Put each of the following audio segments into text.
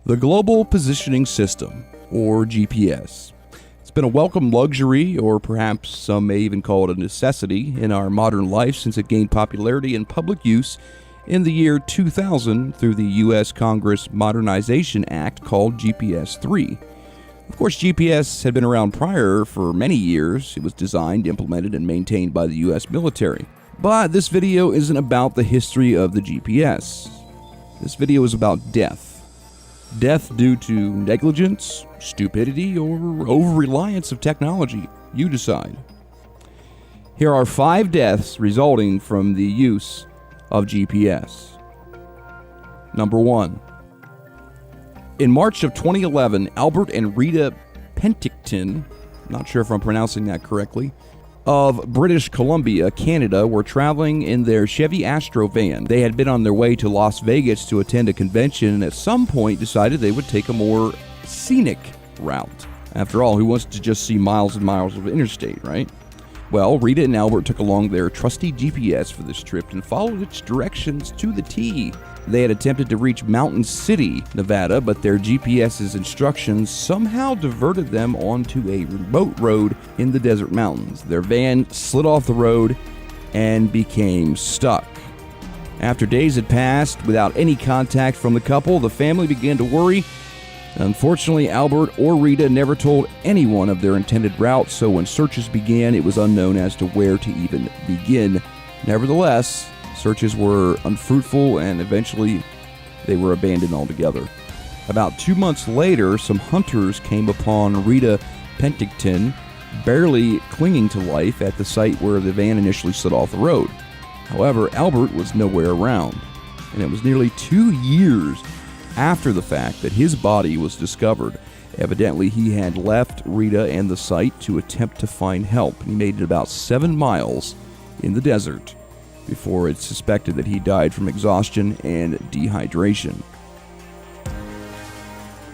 The Global Positioning System, or GPS. It's been a welcome luxury, or perhaps some may even call it a necessity, in our modern life since it gained popularity in public use in the year 2000 through the U.S. Congress Modernization Act called GPS 3. Of course, GPS had been around prior for many years. It was designed, implemented, and maintained by the U.S. military. But this video isn't about the history of the GPS. This video is about death. Death due to negligence, stupidity, or over-reliance of technology. You decide. Here are 5 deaths resulting from the use of GPS. Number 1. In March of 2011, Albert and Rita Penticton, not sure if I'm pronouncing that correctly, of British Columbia, Canada, were traveling in their Chevy Astro van. They had been on their way to Las Vegas to attend a convention and at some point decided they would take a more scenic route. After all, who wants to just see miles and miles of interstate, right? Well, Rita and Albert took along their trusty GPS for this trip and followed its directions to the T. They had attempted to reach Mountain City, Nevada, but their GPS's instructions somehow diverted them onto a remote road in the desert mountains. Their van slid off the road and became stuck. After days had passed without any contact from the couple, the family began to worry. Unfortunately, Albert or Rita never told anyone of their intended route, so when searches began, it was unknown as to where to even begin. Nevertheless, searches were unfruitful and eventually they were abandoned altogether. About 2 months later, some hunters came upon Rita Penticton barely clinging to life at the site where the van initially slid off the road. However, Albert was nowhere around, and it was nearly 2 years after the fact that his body was discovered. Evidently, he had left Rita and the site to attempt to find help. He made it about 7 miles in the desert before it's suspected that he died from exhaustion and dehydration.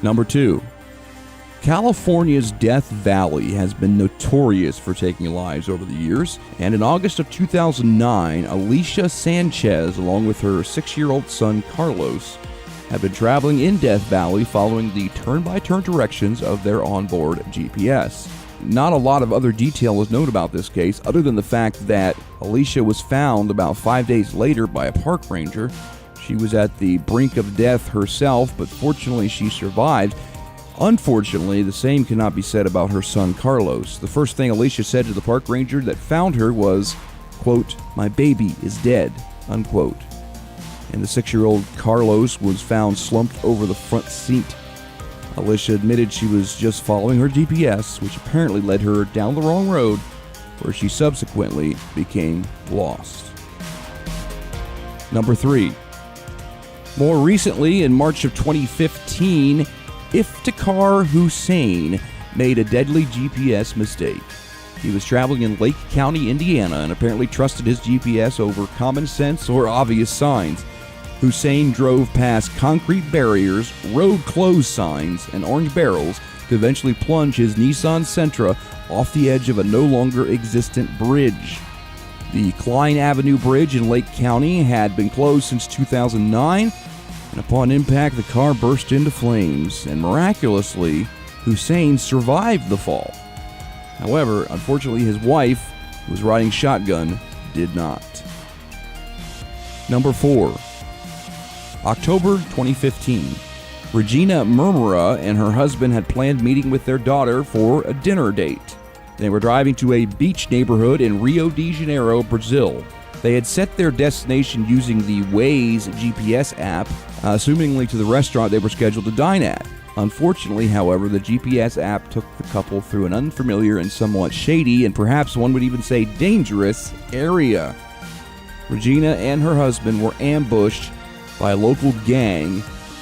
Number 2. California's Death Valley has been notorious for taking lives over the years, and in August of 2009, Alicia Sanchez, along with her 6-year-old son Carlos, had been traveling in Death Valley following the turn-by-turn directions of their onboard GPS. Not a lot of other detail is known about this case, other than the fact that Alicia was found about 5 days later by a park ranger. She was at the brink of death herself, but fortunately she survived. Unfortunately, the same cannot be said about her son Carlos. The first thing Alicia said to the park ranger that found her was, quote, "My baby is dead," unquote. And the 6-year-old Carlos was found slumped over the front seat. Alicia admitted she was just following her GPS, which apparently led her down the wrong road, where she subsequently became lost. Number 3. More recently, in March of 2015, Iftikhar Hussain made a deadly GPS mistake. He was traveling in Lake County, Indiana, and apparently trusted his GPS over common sense or obvious signs. Hussain drove past concrete barriers, road closed signs, and orange barrels to eventually plunge his Nissan Sentra off the edge of a no longer existent bridge. The Klein Avenue Bridge in Lake County had been closed since 2009, and upon impact the car burst into flames, and miraculously, Hussain survived the fall. However, unfortunately his wife, who was riding shotgun, did not. Number 4. October 2015. Regina Murmura and her husband had planned meeting with their daughter for a dinner date. They were driving to a beach neighborhood in Rio de Janeiro, Brazil. They had set their destination using the Waze GPS app, assumingly to the restaurant they were scheduled to dine at. Unfortunately, however, the GPS app took the couple through an unfamiliar and somewhat shady, and perhaps one would even say dangerous, area. Regina and her husband were ambushed by a local gang,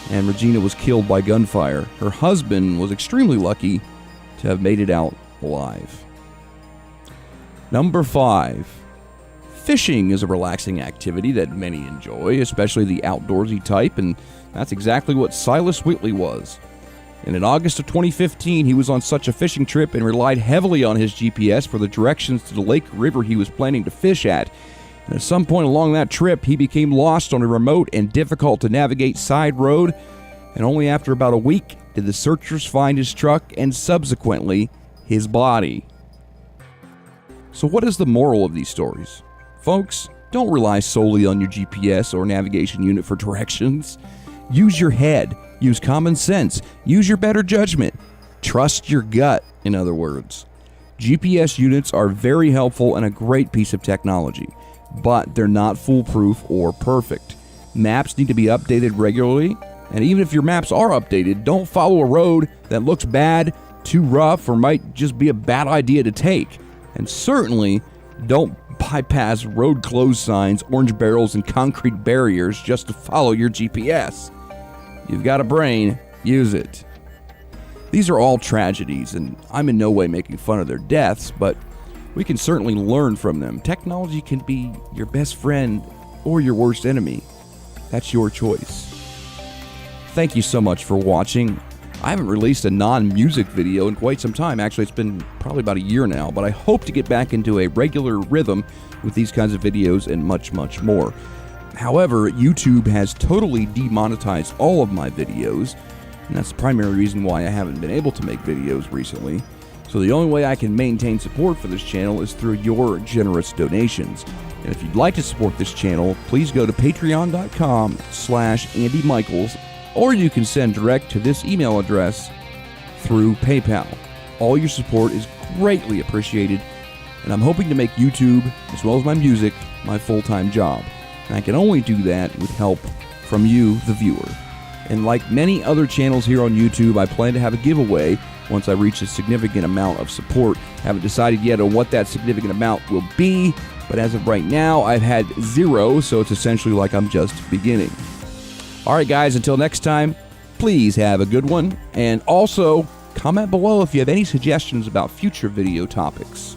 and Regina was killed by gunfire. Her husband was extremely lucky to have made it out alive. Number 5. Fishing is a relaxing activity that many enjoy, especially the outdoorsy type, and that's exactly what Silas Whitley was. And in August of 2015, he was on such a fishing trip and relied heavily on his GPS for the directions to the lake or river he was planning to fish at. And at some point along that trip, he became lost on a remote and difficult to navigate side road and only after about a week did the searchers find his truck and subsequently his body. So what is the moral of these stories? Folks, don't rely solely on your GPS or navigation unit for directions. Use your head, use common sense, use your better judgment. Trust your gut, in other words. GPS units are very helpful and a great piece of technology, but they're not foolproof or perfect. Maps need to be updated regularly, and even if your maps are updated, don't follow a road that looks bad, too rough, or might just be a bad idea to take. And certainly, don't bypass road closed signs, orange barrels, and concrete barriers just to follow your GPS. You've got a brain, use it. These are all tragedies, and I'm in no way making fun of their deaths, but we can certainly learn from them. Technology can be your best friend or your worst enemy. That's your choice. Thank you so much for watching. I haven't released a non-music video in quite some time. Actually, it's been probably about a year now, but I hope to get back into a regular rhythm with these kinds of videos and much, much more. However, YouTube has totally demonetized all of my videos, and that's the primary reason why I haven't been able to make videos recently. So the only way I can maintain support for this channel is through your generous donations. And if you'd like to support this channel, please go to patreon.com/Andy Michaels, or you can send direct to this email address through PayPal. All your support is greatly appreciated, and I'm hoping to make YouTube, as well as my music, my full-time job. And I can only do that with help from you, the viewer. And like many other channels here on YouTube, I plan to have a giveaway once I reach a significant amount of support. Haven't decided yet on what that significant amount will be, but as of right now, I've had 0, so it's essentially like I'm just beginning. All right, guys, until next time, please have a good one. And also, comment below if you have any suggestions about future video topics.